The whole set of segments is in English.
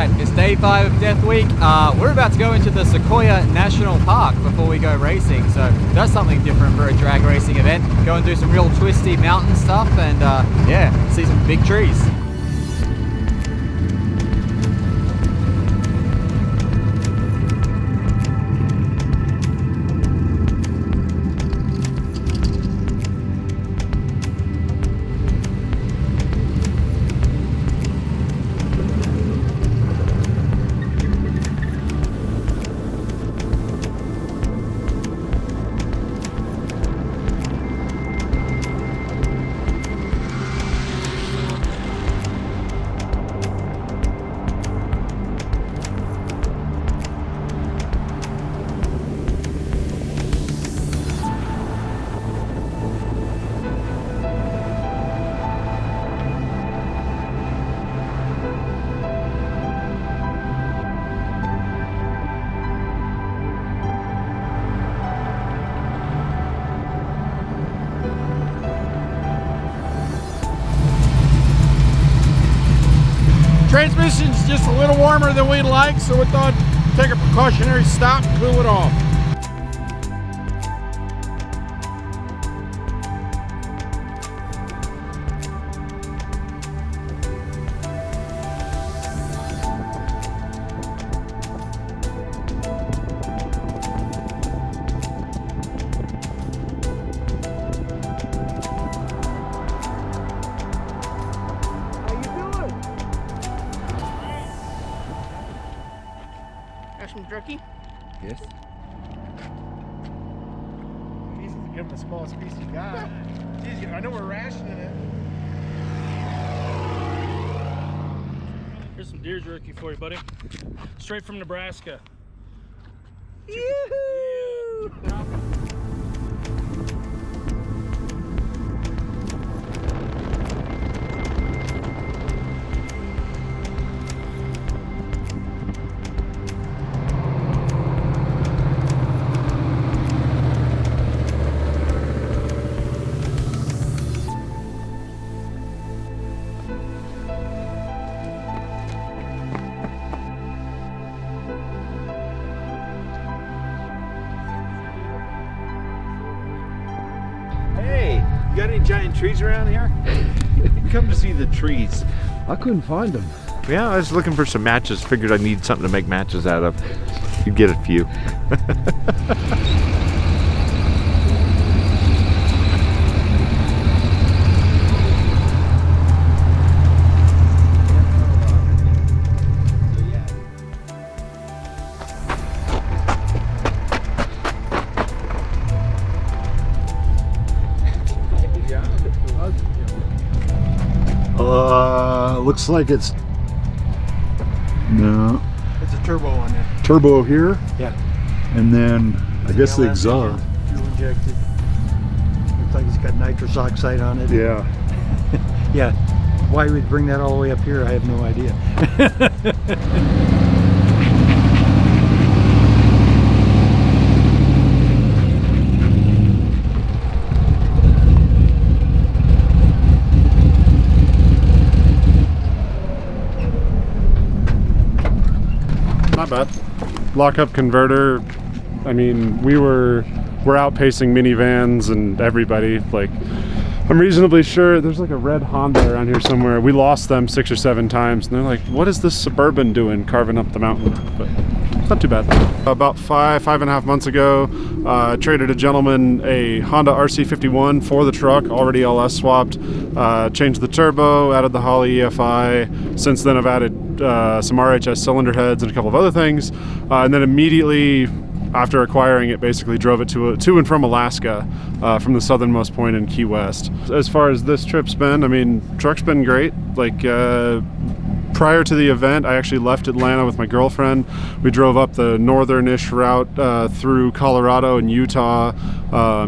Alright, it's day 5 of Death Week. We're about to go into the Sequoia National Park before we go racing, so that's something different for a drag racing event. Go and do some real twisty mountain stuff and yeah, see some big trees. Transmission's just a little warmer than we'd like, so we thought take a precautionary stop and cool it off. Some jerky? Yes. Easy to give him the smallest piece you got. Easy. I know we're rationing it. Here's some deer jerky for you, buddy. Straight from Nebraska. Yoo-hoo! Yeah. You got any giant trees around here? Come to see the trees. I couldn't find them. Yeah, I was looking for some matches. Figured I'd need something to make matches out of. You'd get a few. Looks like it's no It's a turbo on there. turbo here. Yeah. And then I guess the exhaust. Fuel injected. Looks like it's got nitrous oxide on it. Yeah. Yeah. Why we'd bring that all the way up here, I have no idea. Not bad. Lockup converter. I mean, we're outpacing minivans and everybody. Like, I'm reasonably sure there's like a red Honda around here somewhere. We lost them 6 or 7 times, and they're like, "What is this Suburban doing carving up the mountain?" But it's not too bad. About five and a half months ago, traded a gentleman a Honda RC51 for the truck, already LS swapped. Changed the turbo, added the Holley EFI. Since then, I've added some RHS cylinder heads and a couple of other things, and then immediately after acquiring it, basically drove it to and from Alaska, from the southernmost point in Key West. As far as this trip's been, I mean, truck's been great. Like, prior to the event, I actually left Atlanta with my girlfriend. We drove up the northern-ish route through Colorado and Utah,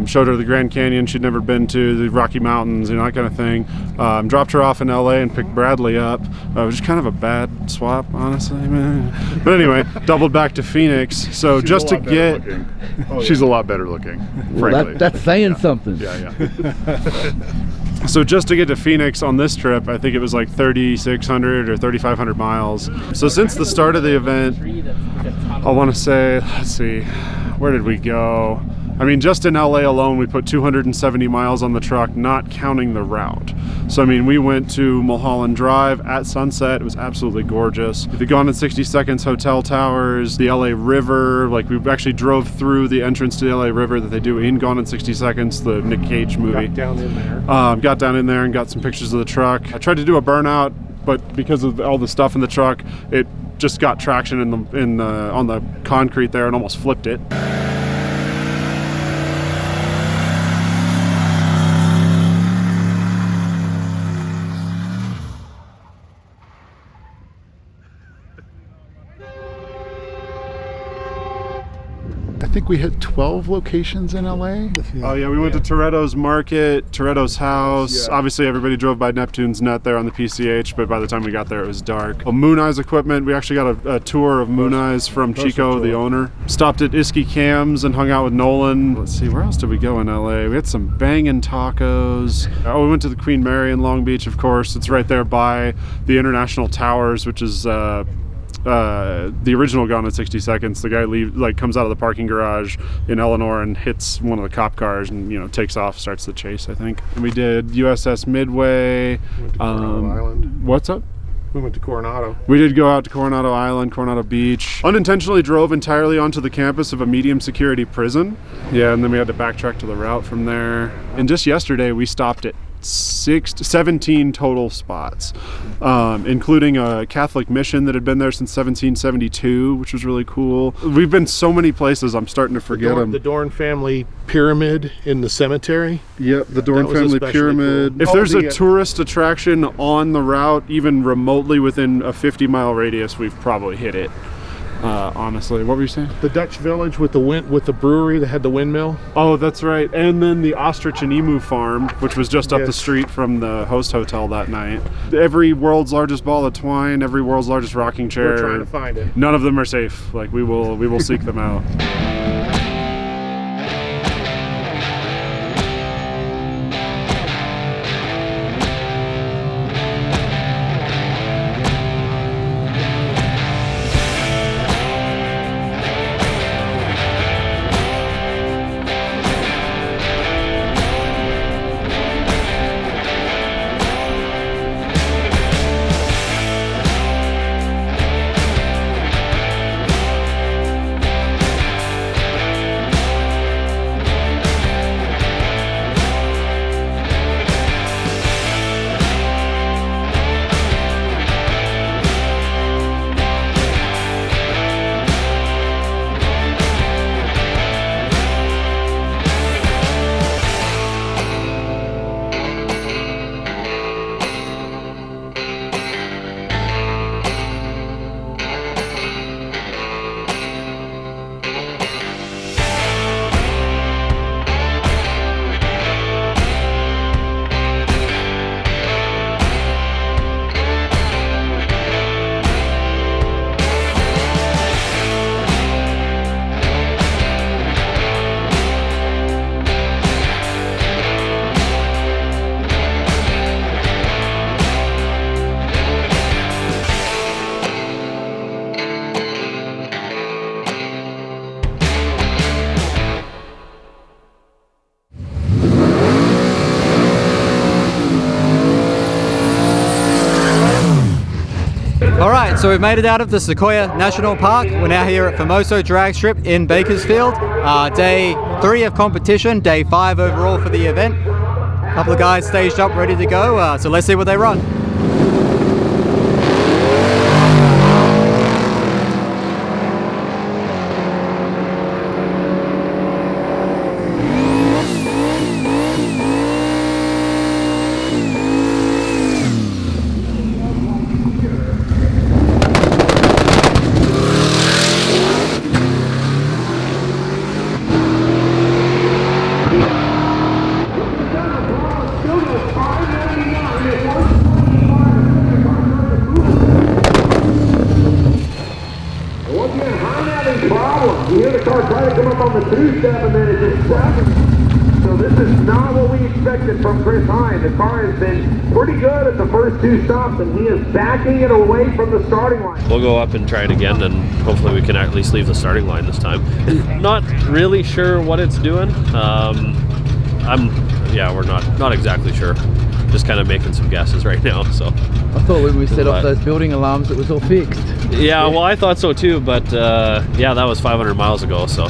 showed her the Grand Canyon she'd never been to, the Rocky Mountains, you know, that kind of thing. Dropped her off in LA and picked Bradley up, which is kind of a bad swap, honestly. But anyway, doubled back to Phoenix. So She's just to get... she's a lot better looking, Well, frankly. that's saying something. Yeah. So just to get to Phoenix on this trip, I think it was like 3,600 or 3,500 miles. So since the start of the event, I want to say, let's see, where did we go? I mean, just in LA alone, we put 270 miles on the truck, not counting the route. So, I mean, we went to Mulholland Drive at sunset. It was absolutely gorgeous. The Gone in 60 Seconds hotel towers, the LA River. Like, we actually drove through the entrance to the LA River that they do in Gone in 60 Seconds, the Nick Cage movie. Got down in there. Got down in there and got some pictures of the truck. I tried to do a burnout, but because of all the stuff in the truck, it just got traction on the concrete there and almost flipped it. I think we hit 12 locations in LA. Oh yeah, we went to Toretto's Market, Toretto's house. Yeah. Obviously everybody drove by Neptune's Net there on the PCH, but by the time we got there it was dark. Moon Eyes equipment, we actually got a tour of Moon Eyes from Chico, the owner. Stopped at Iski Cam's and hung out with Nolan. Let's see, where else did we go in LA? We had some bangin' tacos. Oh, we went to the Queen Mary in Long Beach, of course. It's right there by the International Towers, which is the original Gone in 60 Seconds. The guy comes out of the parking garage in Eleanor and hits one of the cop cars and, you know, takes off, starts the chase, I think. And we did USS Midway. Went to Coronado Island. What's up? We went to Coronado. We did go out to Coronado Island, Coronado Beach. Unintentionally drove entirely onto the campus of a medium security prison. Yeah, and then we had to backtrack to the route from there. And just yesterday we stopped at 17 total spots, including a Catholic mission that had been there since 1772, which was really cool. We've been so many places, I'm starting to forget them. The Dorn family pyramid in the cemetery. Yep, the Dorn That was family especially pyramid. cool. If there's a tourist attraction on the route, even remotely within a 50-mile radius, we've probably hit it. Honestly, what were you saying? The Dutch village with the brewery that had the windmill. Oh, that's right. And then the Ostrich and Emu farm, which was just up the Yes. street from the host hotel that night. Every world's largest ball of twine, every world's largest rocking chair. We're trying to find it. None of them are safe. Like, we will seek them out. Alright, so we've made it out of the Sequoia National Park. We're now here at Famoso Drag Strip in Bakersfield. Day 3 of competition, day 5 overall for the event. A couple of guys staged up, ready to go, so let's see what they run. You hear the car try to come up on the 2-step and then it just stops. So this is not what what we expected from Chris Hine. The car has been pretty good at the first 2 stops, and he is backing it away from the starting line. We'll go up and try it again, and hopefully we can at least leave the starting line this time. Not really sure what it's doing. We're not exactly sure. Just kind of making some guesses right now. So I thought when we set off those building alarms, it was all fixed. Yeah, well, I thought so too, but yeah, that was 500 miles ago. So.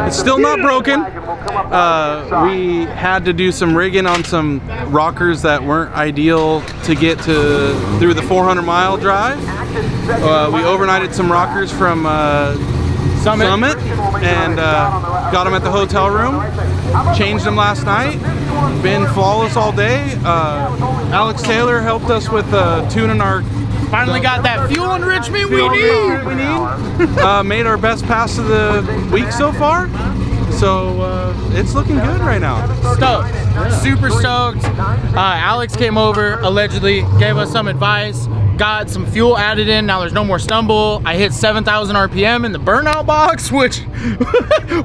It's still not broken. We had to do some rigging on some rockers that weren't ideal to get through the 400-mile drive. We overnighted some rockers from Summit and got them at the hotel room. Changed them last night. Been flawless all day. Alex Taylor helped us with tuning our. Finally got that fuel enrichment we need. Made our best pass of the week so far. So it's looking good right now. Stoked. Super stoked. Alex came over, allegedly, gave us some advice. Got some fuel added in. Now there's no more stumble. I hit 7,000 RPM in the burnout box, which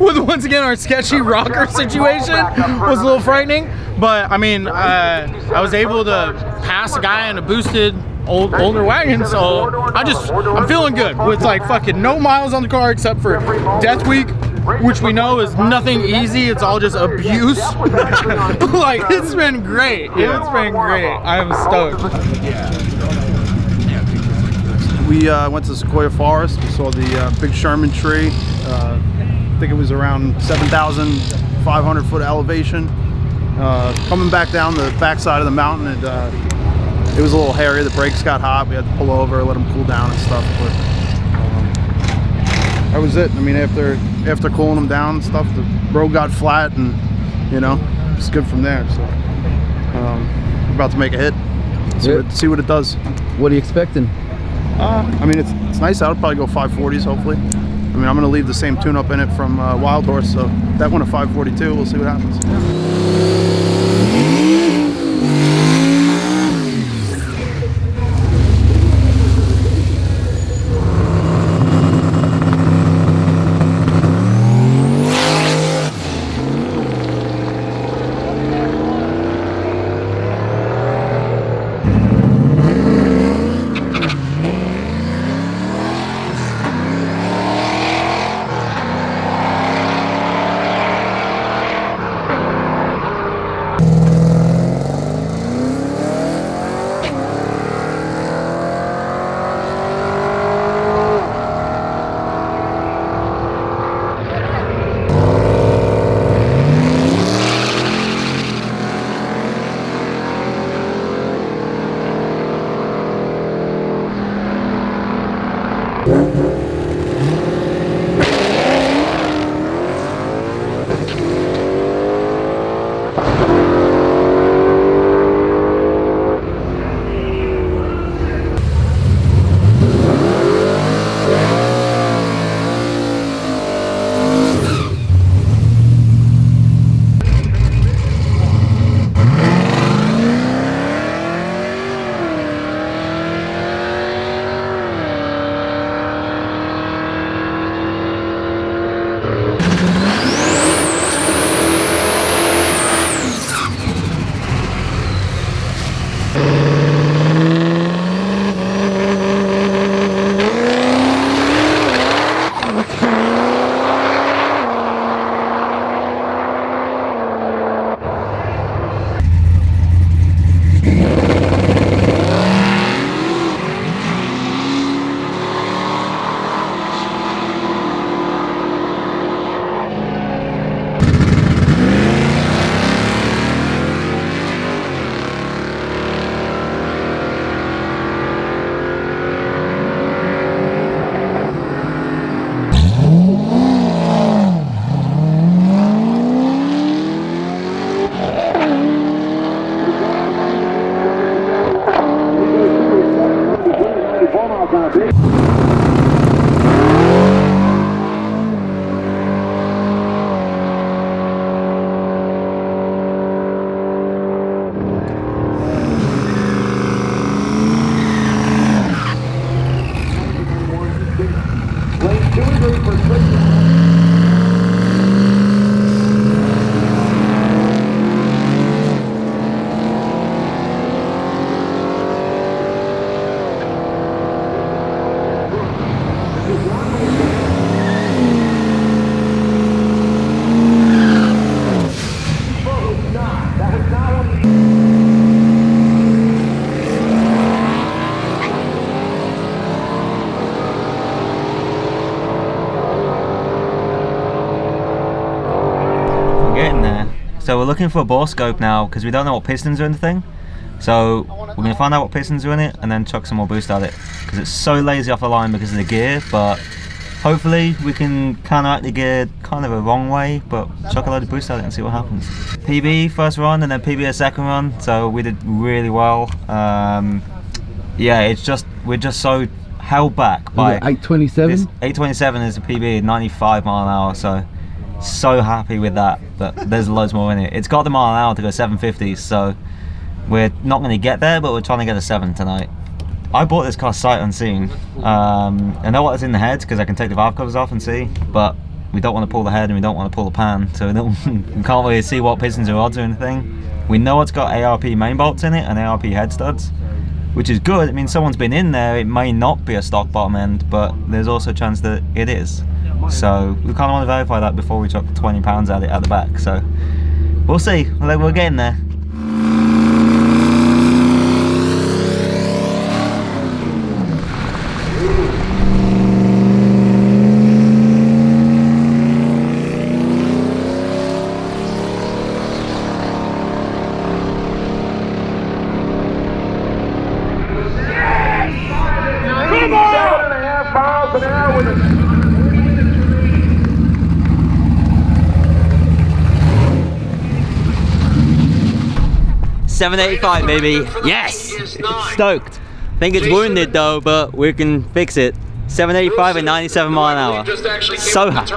with once again our sketchy rocker situation was a little frightening. But I mean, I was able to pass a guy in a boosted older wagon, so I'm feeling good with like fucking no miles on the car except for Death Week, which we know is nothing easy. It's all just abuse. Like, it's been great. It's been great. I am stoked. We went to Sequoia Forest. We saw the big Sherman tree. I think it was around 7,500 foot elevation. Coming back down the backside of the mountain, it was a little hairy. The brakes got hot. We had to pull over, let them cool down and stuff. But that was it. I mean, after cooling them down and stuff, the road got flat, and it's good from there. So we're about to make a hit. See what it does. What are you expecting? I mean, it's nice out. I'll probably go 540s, hopefully. I mean, I'm going to leave the same tune-up in it from Wild Horse, so that one a 542. We'll see what happens. So we're looking for a bore scope now because we don't know what pistons are in the thing. So we're going to find out what pistons are in it and then chuck some more boost at it because it's so lazy off the line because of the gear, but hopefully we can counteract the gear kind of a wrong way, but chuck a load of boost at it and see what happens. PB first run and then PB a second run, so we did really well. Yeah, it's just, we're just so held back by 827. 827 is a PB, 95 mile an hour, so happy with that, but there's loads more in it. It's got the mile an hour to go 750s, so we're not going to get there, but we're trying to get a 7 tonight. I bought this car sight unseen. I know what's in the head because I can take the valve covers off and see, but we don't want to pull the head and we don't want to pull the pan, so we can't really see what pistons or rods or anything. We know it's got ARP main bolts in it and ARP head studs, which is good. It means someone's been in there. It may not be a stock bottom end, but there's also a chance that it is. So we kind of want to verify that before we chuck 20 pounds at it at the back. So we'll see. We're getting there. Come on! 7.5 miles an hour with a 785 baby, yes! Stoked. Think it's wounded though, but we can fix it. 785 and 97 mile an hour. So happy.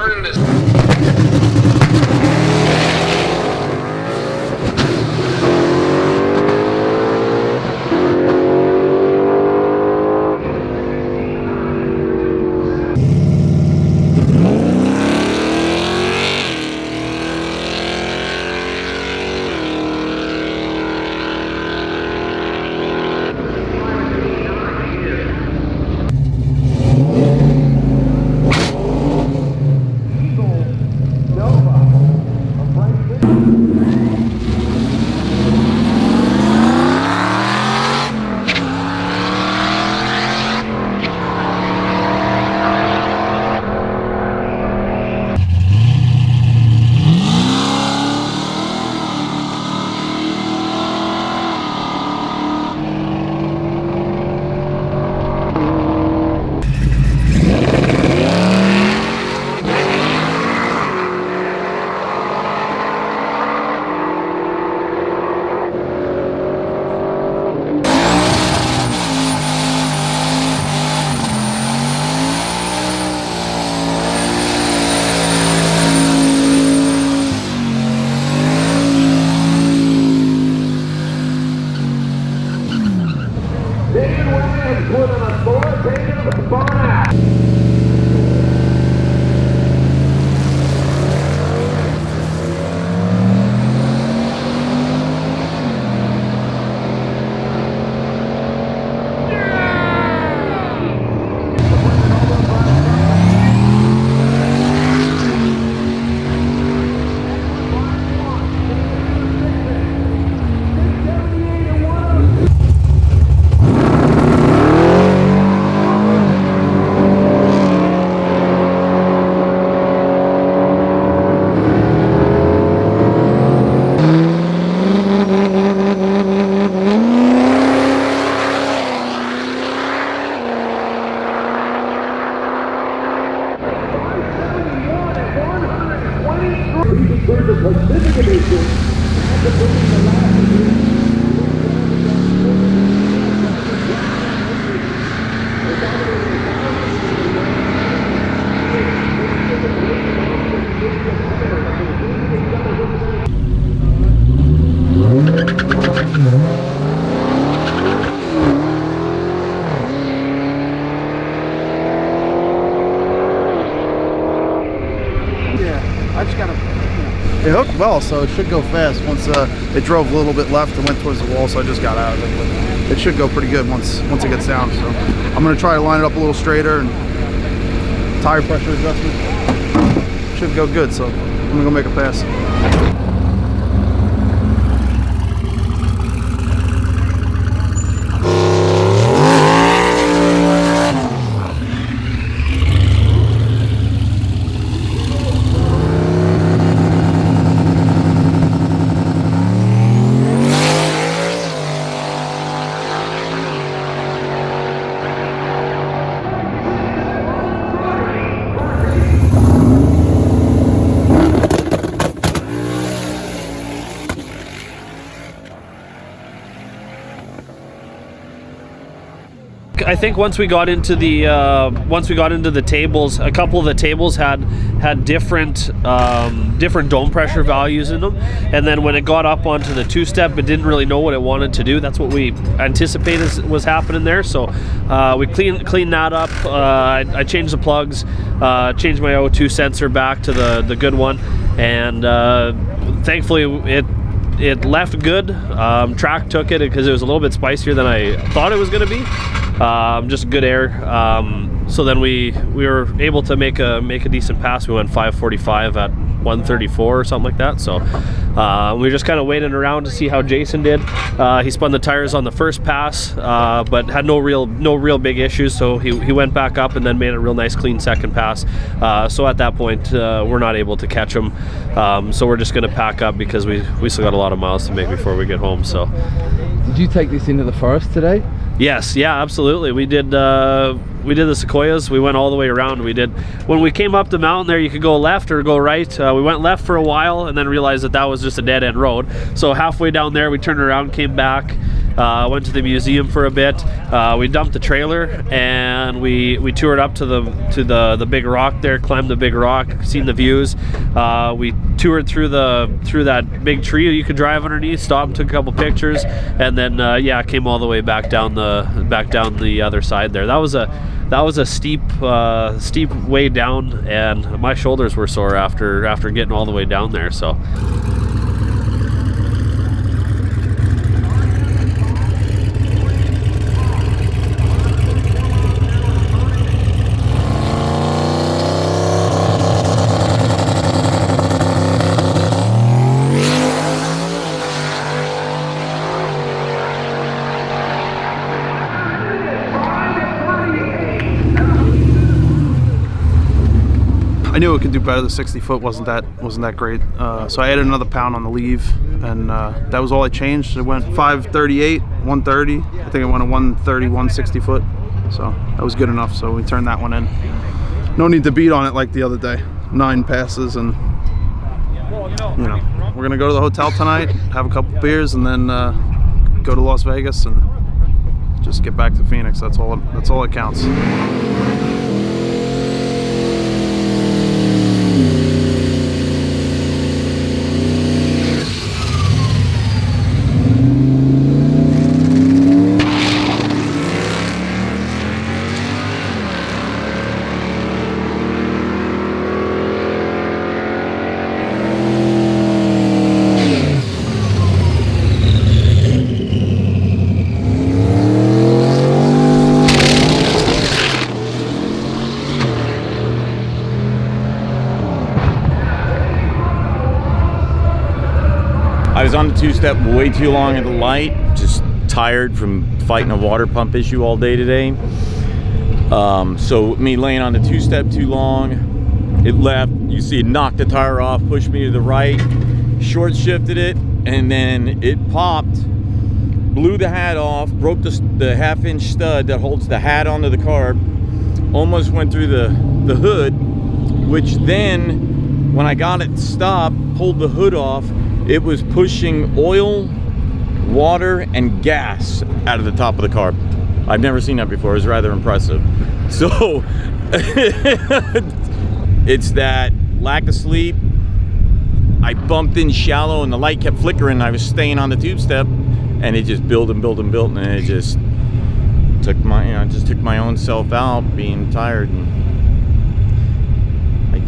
well, so it should go fast. Once it drove a little bit left and went towards the wall, so I just got out of it. But it should go pretty good once it gets down. So I'm gonna try to line it up a little straighter, and tire pressure adjustment should go good. So I'm gonna go make a pass. I think once we got into the tables, a couple of the tables had different dome pressure values in them, and then when it got up onto the two-step, it didn't really know what it wanted to do. That's what we anticipated was happening there. So we cleaned that up. I changed the plugs, changed my O2 sensor back to the good one, and thankfully it left good. Track took it because it was a little bit spicier than I thought it was going to be. Just good air. So then we were able to make a decent pass. We went 5:45 at 134 or something like that. So we were just kind of waiting around to see how Jason did. He spun the tires on the first pass, but had no real big issues. So he went back up and then made a real nice clean second pass. So at that point, we're not able to catch him. So we're just going to pack up because we still got a lot of miles to make before we get home. So. Did you take this into the forest today? Yes, yeah, absolutely. We did the Sequoias. We went all the way around. When we came up the mountain there, you could go left or go right. We went left for a while and then realized that was just a dead end road. So halfway down there, we turned around, came back, went to the museum for a bit. We dumped the trailer and we toured up to the big rock there, climbed the big rock, seen the views. We toured through that big tree you could drive underneath, stopped and took a couple pictures, and then came all the way back down the other side there. That was a steep way down, and my shoulders were sore after getting all the way down there. So. I knew it could do better. The 60 foot wasn't that great. So I added another pound on the leave, and that was all I changed. It went 538, 130. I think it went a 130, 160 foot. So that was good enough. So we turned that one in. No need to beat on it like the other day. 9 passes, and we're gonna go to the hotel tonight, have a couple beers, and then go to Las Vegas and just get back to Phoenix. That's all that counts. I was on the two-step way too long at the light, just tired from fighting a water pump issue all day today. So me laying on the two-step too long, it left. You see it knocked the tire off, pushed me to the right, short shifted it, and then it popped, blew the hat off, broke the half-inch stud that holds the hat onto the carb, almost went through the hood, which then, when I got it stopped, pulled the hood off, it was pushing oil, water, and gas out of the top of the carb. I've never seen that before. It was rather impressive. So it's that lack of sleep. I bumped in shallow and the light kept flickering. I was staying on the tube step, and it just built and built and built, and it just took my own self out, being tired. And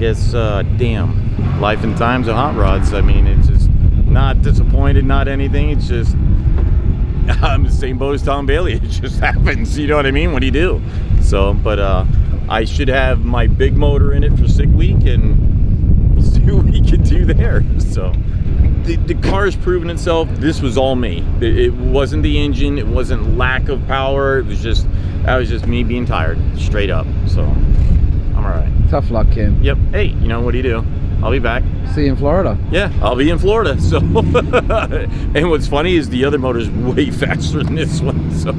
guess, damn, life and times of hot rods. I mean, it's just not disappointed, not anything. It's just, I'm the same boat as Tom Bailey. It just happens, you know what I mean? What do you do? So, but I should have my big motor in it for Sick Week, and we'll see what we can do there. So the car's proven itself. This was all me. It wasn't the engine, it wasn't lack of power, it was just, that was just me being tired, straight up. So I'm all right. Tough luck, Kim. Yep. Hey, you know, what do you do? I'll be back. See you in Florida. Yeah, I'll be in Florida. So, and what's funny is the other motor's way faster than this one. So.